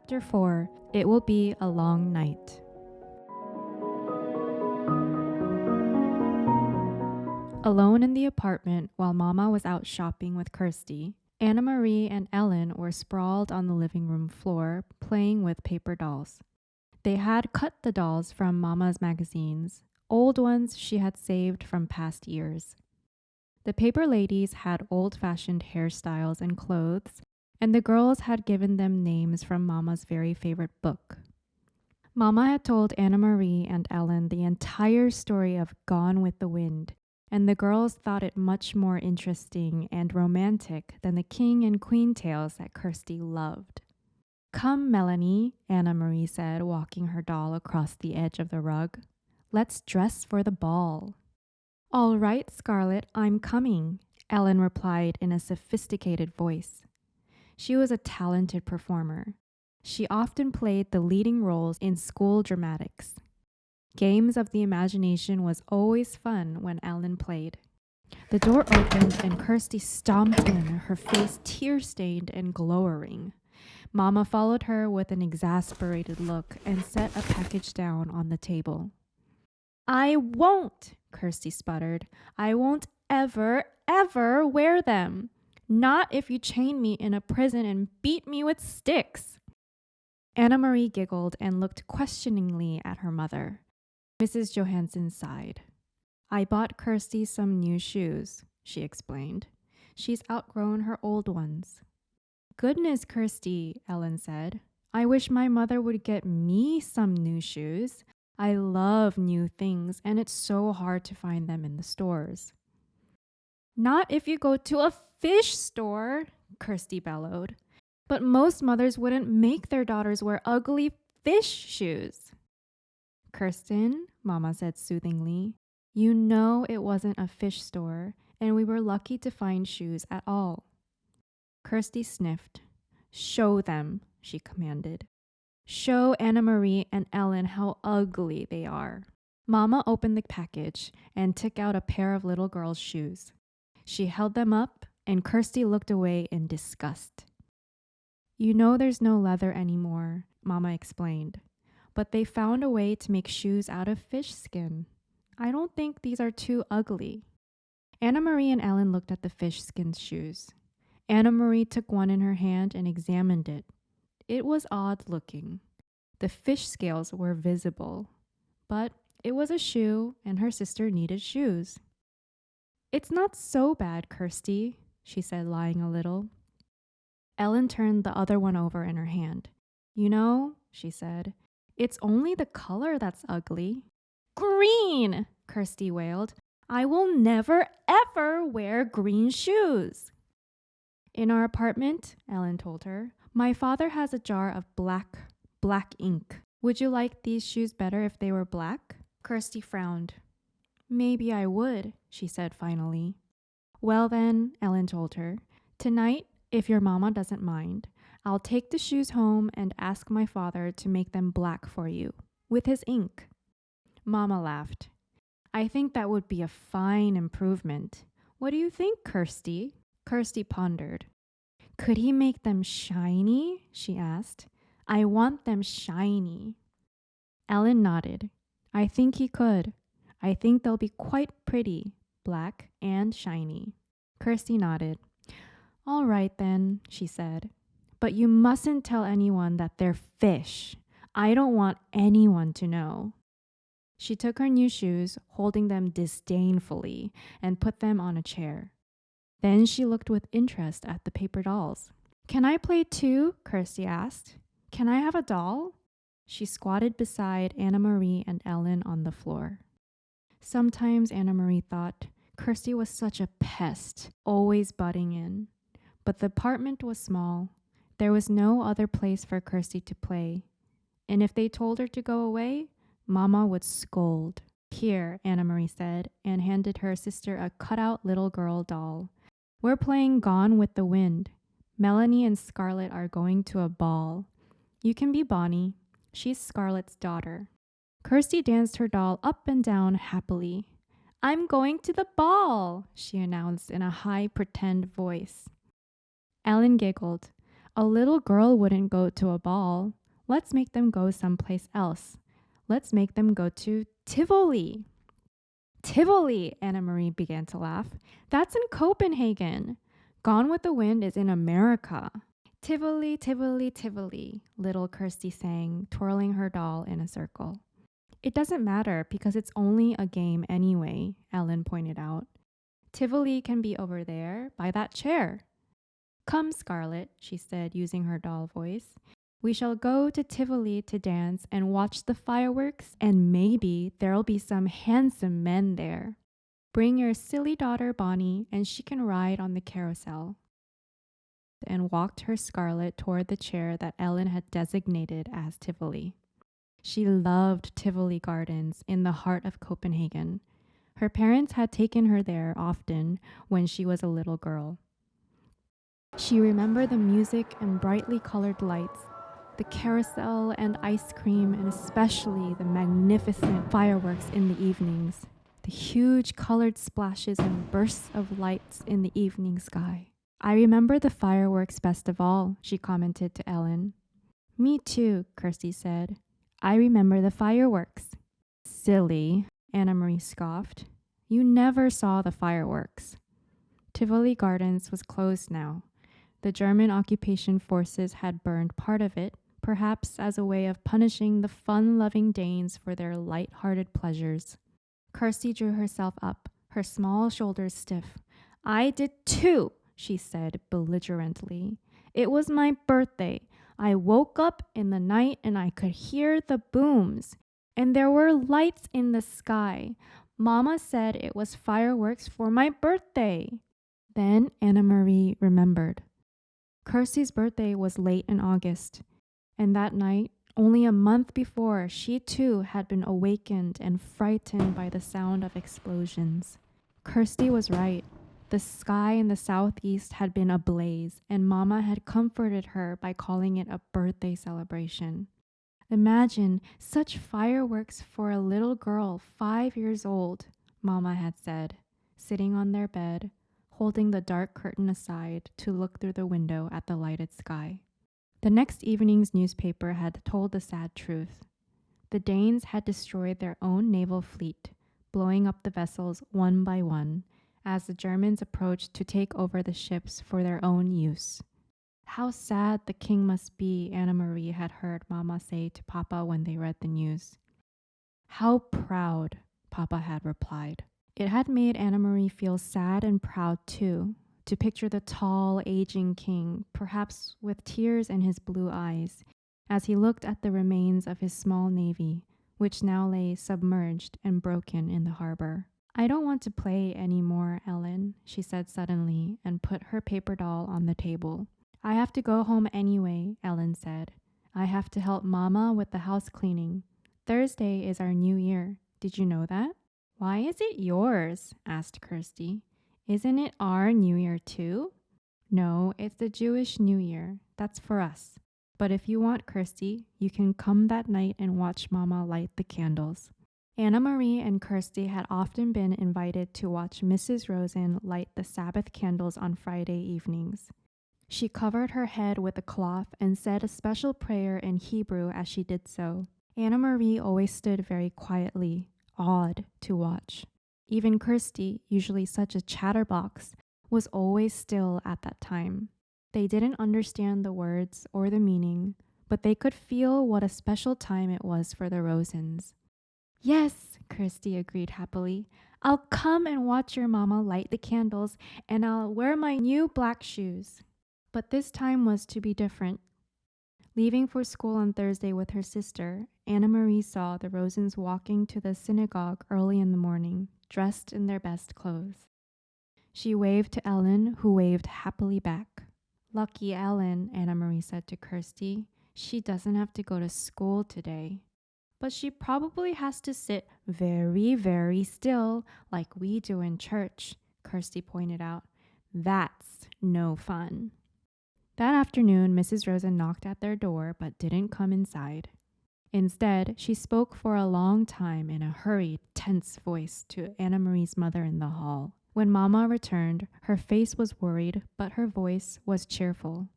Chapter 4, It Will Be a Long Night. Alone in the apartment while Mama was out shopping with Kirsty, Anna Marie and Ellen were sprawled on the living room floor playing with paper dolls. They had cut the dolls from Mama's magazines, old ones she had saved from past years. The paper ladies had old-fashioned hairstyles and clothes, and the girls had given them names from Mama's very favorite book. Mama had told Anna Marie and Ellen the entire story of Gone with the Wind, and the girls thought it much more interesting and romantic than the king and queen tales that Kirsty loved. "Come, Melanie," Anna Marie said, walking her doll across the edge of the rug. "Let's dress for the ball." "All right, Scarlett, I'm coming," Ellen replied in a sophisticated voice. She was a talented performer. She often played the leading roles in school dramatics. Games of the imagination was always fun when Ellen played. The door opened and Kirsty stomped in, her face tear-stained and glowering. Mama followed her with an exasperated look and set a package down on the table. "I won't," Kirsty sputtered. "I won't ever wear them. Not if you chain me in a prison and beat me with sticks." Anna Marie giggled and looked questioningly at her mother. Mrs. Johansson sighed. "I bought Kirsty some new shoes," she explained. "She's outgrown her old ones." "Goodness, Kirsty," Ellen said. "I wish my mother would get me some new shoes. I love new things, and it's so hard to find them in the stores." "Not if you go to a fish store," Kirsty bellowed. "But most mothers wouldn't make their daughters wear ugly fish shoes." "Kirsten," Mama said soothingly, "you know it wasn't a fish store, and we were lucky to find shoes at all." Kirsty sniffed. "Show them," she commanded. "Show Anna Marie and Ellen how ugly they are." Mama opened the package and took out a pair of little girls' shoes. She held them up, and Kirsty looked away in disgust. "You know there's no leather anymore," Mama explained. "But they found a way to make shoes out of fish skin. I don't think these are too ugly." Anna Marie and Ellen looked at the fish skin shoes. Anna Marie took one in her hand and examined it. It was odd looking. The fish scales were visible. But it was a shoe, and her sister needed shoes. "It's not so bad, Kirsty," she said, lying a little. Ellen turned the other one over in her hand. "You know," she said, "it's only the color that's ugly." "Green!" Kirsty wailed. "I will never, ever wear green shoes." "In our apartment," Ellen told her, "my father has a jar of black ink. Would you like these shoes better if they were black?" Kirsty frowned. "Maybe I would," she said finally. "Well then," Ellen told her, "tonight, if your mama doesn't mind, I'll take the shoes home and ask my father to make them black for you, with his ink." Mama laughed. "I think that would be a fine improvement. What do you think, Kirsty?" Kirsty pondered. "Could he make them shiny?" she asked. "I want them shiny." Ellen nodded. "I think he could. I think they'll be quite pretty, black and shiny." Kirsty nodded. "All right then," she said. "But you mustn't tell anyone that they're fish. I don't want anyone to know." She took her new shoes, holding them disdainfully, and put them on a chair. Then she looked with interest at the paper dolls. "Can I play too?" Kirsty asked. "Can I have a doll?" She squatted beside Anna Marie and Ellen on the floor. Sometimes Anna Marie thought Kirsty was such a pest, always butting in. But the apartment was small. There was no other place for Kirsty to play. And if they told her to go away, Mama would scold. "Here," Anna Marie said, and handed her sister a cutout little girl doll. "We're playing Gone with the Wind. Melanie and Scarlett are going to a ball. You can be Bonnie. She's Scarlett's daughter." Kirsty danced her doll up and down happily. "I'm going to the ball," she announced in a high pretend voice. Ellen giggled. "A little girl wouldn't go to a ball. Let's make them go someplace else. Let's make them go to Tivoli. Tivoli, Anna Marie began to laugh. That's in Copenhagen. Gone with the Wind is in America. Tivoli, Tivoli, Tivoli, little Kirsty sang, twirling her doll in a circle. It doesn't matter because it's only a game anyway, Ellen pointed out. Tivoli can be over there by that chair. Come, Scarlett, she said, using her doll voice. We shall go to Tivoli to dance and watch the fireworks, and maybe there'll be some handsome men there. Bring your silly daughter Bonnie, and she can ride on the carousel. And walked her Scarlett toward the chair that Ellen had designated as Tivoli. She loved Tivoli Gardens in the heart of Copenhagen. Her parents had taken her there often when she was a little girl. She remembered the music and brightly colored lights, the carousel and ice cream, and especially the magnificent fireworks in the evenings, the huge colored splashes and bursts of lights in the evening sky. I remember the fireworks best of all, she commented to Ellen. Me too, Kirsty said. I remember the fireworks. Silly, Anna Marie scoffed. You never saw the fireworks. Tivoli Gardens was closed now. The German occupation forces had burned part of it, perhaps as a way of punishing the fun-loving Danes for their light-hearted pleasures. Kirsty drew herself up, her small shoulders stiff. I did too, she said belligerently. It was my birthday. I woke up in the night and I could hear the booms. And there were lights in the sky. Mama said it was fireworks for my birthday. Then Anna Marie remembered. Kirsty's birthday was late in August, and that night, only a month before, she too had been awakened and frightened by the sound of explosions. Kirsty was right. The sky in the southeast had been ablaze, and Mama had comforted her by calling it a birthday celebration. Imagine such fireworks for a little girl 5 years old, Mama had said, sitting on their bed, holding the dark curtain aside to look through the window at the lighted sky. The next evening's newspaper had told the sad truth. The Danes had destroyed their own naval fleet, blowing up the vessels one by one, as the Germans approached to take over the ships for their own use. How sad the king must be, Anna Marie had heard Mama say to Papa when they read the news. How proud, Papa had replied. It had made Anna Marie feel sad and proud too, to picture the tall, aging king, perhaps with tears in his blue eyes, as he looked at the remains of his small navy, which now lay submerged and broken in the harbor. I don't want to play any more, Ellen, she said suddenly, and put her paper doll on the table. I have to go home anyway, Ellen said. I have to help Mama with the house cleaning. Thursday is our new year. Did you know that? Why is it yours? Asked Kirsty. Isn't it our new year too? No, it's the Jewish New Year. That's for us. But if you want, Kirsty, you can come that night and watch Mama light the candles. Anna Marie and Kirsty had often been invited to watch Mrs. Rosen light the Sabbath candles on Friday evenings. She covered her head with a cloth and said a special prayer in Hebrew as she did so. Anna Marie always stood very quietly, awed to watch. Even Kirsty, usually such a chatterbox, was always still at that time. They didn't understand the words or the meaning, but they could feel what a special time it was for the Rosens. Yes, Kirsty agreed happily. I'll come and watch your Mama light the candles, and I'll wear my new black shoes. But this time was to be different. Leaving for school on Thursday with her sister, Anna Marie saw the Rosens walking to the synagogue early in the morning, dressed in their best clothes. She waved to Ellen, who waved happily back. Lucky Ellen, Anna Marie said to Kirsty. She doesn't have to go to school today. But she probably has to sit very, very still like we do in church, Kirsty pointed out. That's no fun. That afternoon, Mrs. Rosen knocked at their door but didn't come inside. Instead, she spoke for a long time in a hurried, tense voice to Anna Marie's mother in the hall. When Mama returned, her face was worried, but her voice was cheerful.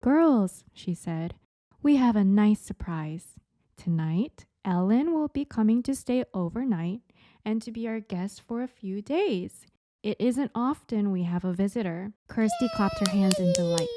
Girls, she said, We have a nice surprise. Tonight, Ellen will be coming to stay overnight and to be our guest for a few days. It isn't often we have a visitor. Kirsty clapped her hands in delight.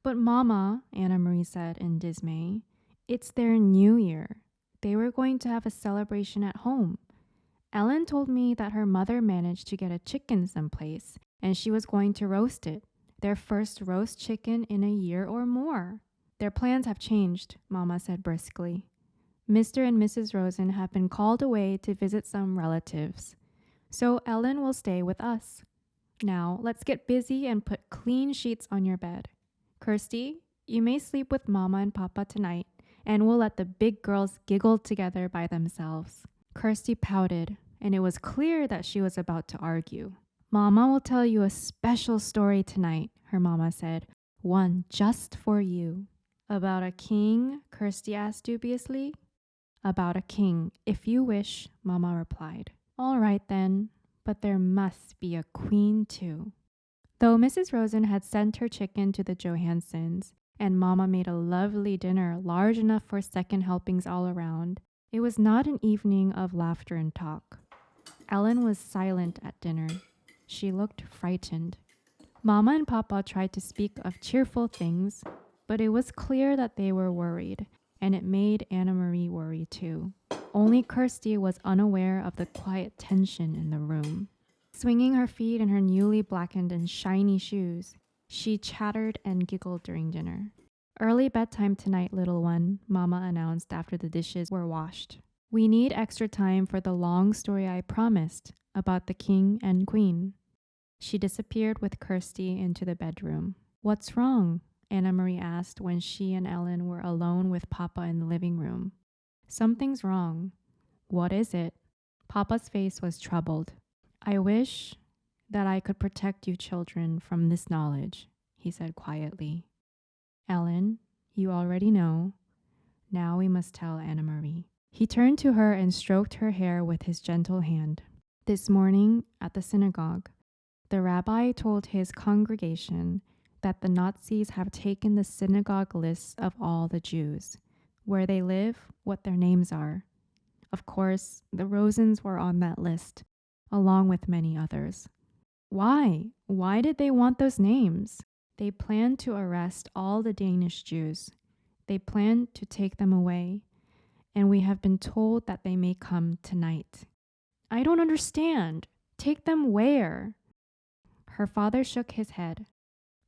But Mama, Anna Marie said in dismay, it's their new year. They were going to have a celebration at home. Ellen told me that her mother managed to get a chicken someplace and she was going to roast it. Their first roast chicken in a year or more. Their plans have changed, Mama said briskly. Mr. and Mrs. Rosen have been called away to visit some relatives. So Ellen will stay with us. Now, let's get busy and put clean sheets on your bed. Kirsty, you may sleep with Mama and Papa tonight, and we'll let the big girls giggle together by themselves. Kirsty pouted, and it was clear that she was about to argue. Mama will tell you a special story tonight, her mama said. One just for you. About a king? Kirsty asked dubiously. About a king, if you wish, Mama replied. All right then, but there must be a queen too. Though Mrs. Rosen had sent her chicken to the Johansons, and Mama made a lovely dinner large enough for second helpings all around, it was not an evening of laughter and talk. Ellen was silent at dinner. She looked frightened. Mama and Papa tried to speak of cheerful things, but it was clear that they were worried, and it made Anna Marie worry too. Only Kirsty was unaware of the quiet tension in the room. Swinging her feet in her newly blackened and shiny shoes, she chattered and giggled during dinner. Early bedtime tonight, little one, Mama announced after the dishes were washed. We need extra time for the long story I promised about the king and queen. She disappeared with Kirsty into the bedroom. What's wrong? Anna Marie asked when she and Ellen were alone with Papa in the living room. Something's wrong. What is it? Papa's face was troubled. I wish that I could protect you children from this knowledge, he said quietly. Ellen, you already know. Now we must tell Anna Marie. He turned to her and stroked her hair with his gentle hand. This morning at the synagogue, the rabbi told his congregation that the Nazis have taken the synagogue lists of all the Jews, where they live, what their names are. Of course, the Rosens were on that list, along with many others. Why? Why did they want those names? They planned to arrest all the Danish Jews. They planned to take them away, and we have been told that they may come tonight. I don't understand. Take them where? Her father shook his head.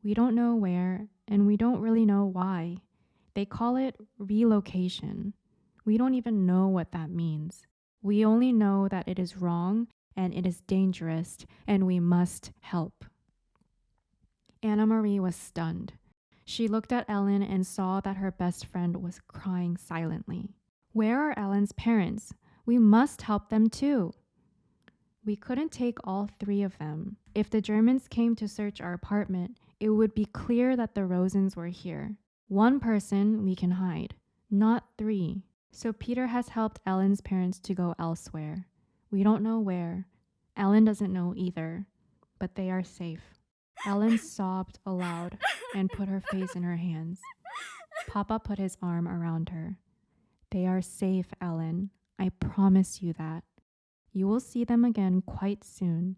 We don't know where, and we don't really know why. They call it relocation. We don't even know what that means. We only know that it is wrong and it is dangerous and we must help. Anna Marie was stunned. She looked at Ellen and saw that her best friend was crying silently. Where are Ellen's parents? We must help them too. We couldn't take all three of them. If the Germans came to search our apartment, it would be clear that the Rosens were here. One person we can hide, not three. So Peter has helped Ellen's parents to go elsewhere. We don't know where. Ellen doesn't know either, but they are safe. Ellen sobbed aloud and put her face in her hands. Papa put his arm around her. They are safe, Ellen. I promise you that. You will see them again quite soon.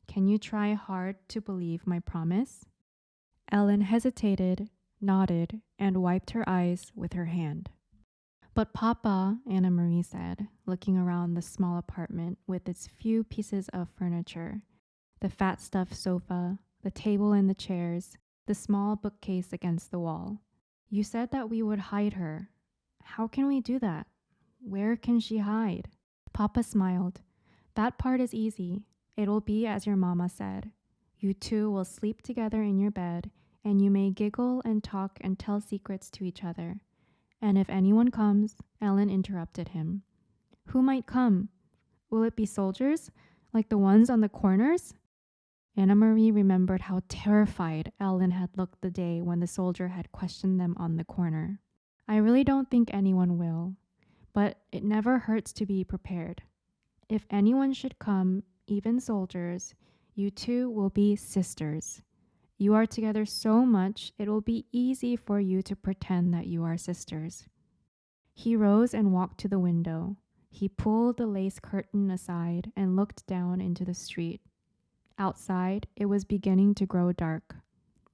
Can you try hard to believe my promise? Ellen hesitated, nodded, and wiped her eyes with her hand. But Papa, Anna Marie said, looking around the small apartment with its few pieces of furniture, the fat stuffed sofa, the table and the chairs, the small bookcase against the wall. You said that we would hide her. How can we do that? Where can she hide? Papa smiled. That part is easy. It will be as your mama said. You two will sleep together in your bed, and you may giggle and talk and tell secrets to each other. And if anyone comes, Ellen interrupted him. Who might come? Will it be soldiers, like the ones on the corners? Anna Marie remembered how terrified Ellen had looked the day when the soldier had questioned them on the corner. I really don't think anyone will, but it never hurts to be prepared. If anyone should come, even soldiers, you two will be sisters. You are together so much, it will be easy for you to pretend that you are sisters." He rose and walked to the window. He pulled the lace curtain aside and looked down into the street. Outside, it was beginning to grow dark.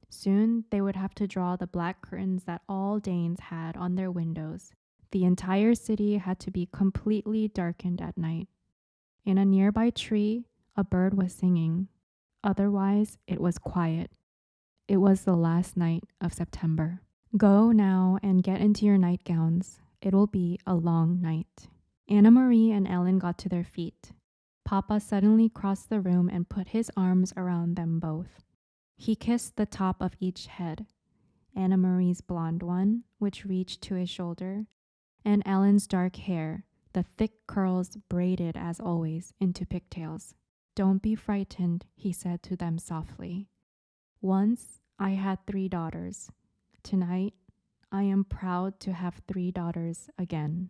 Soon, they would have to draw the black curtains that all Danes had on their windows. The entire city had to be completely darkened at night. In a nearby tree, a bird was singing. Otherwise, it was quiet. It was the last night of September. "Go now and get into your nightgowns. It will be a long night." Anna Marie and Ellen got to their feet. Papa suddenly crossed the room and put his arms around them both. He kissed the top of each head, Anna Marie's blonde one, which reached to his shoulder, and Ellen's dark hair, the thick curls braided as always into pigtails. "Don't be frightened," he said to them softly. "Once I had 3 daughters. Tonight, I am proud to have 3 daughters again."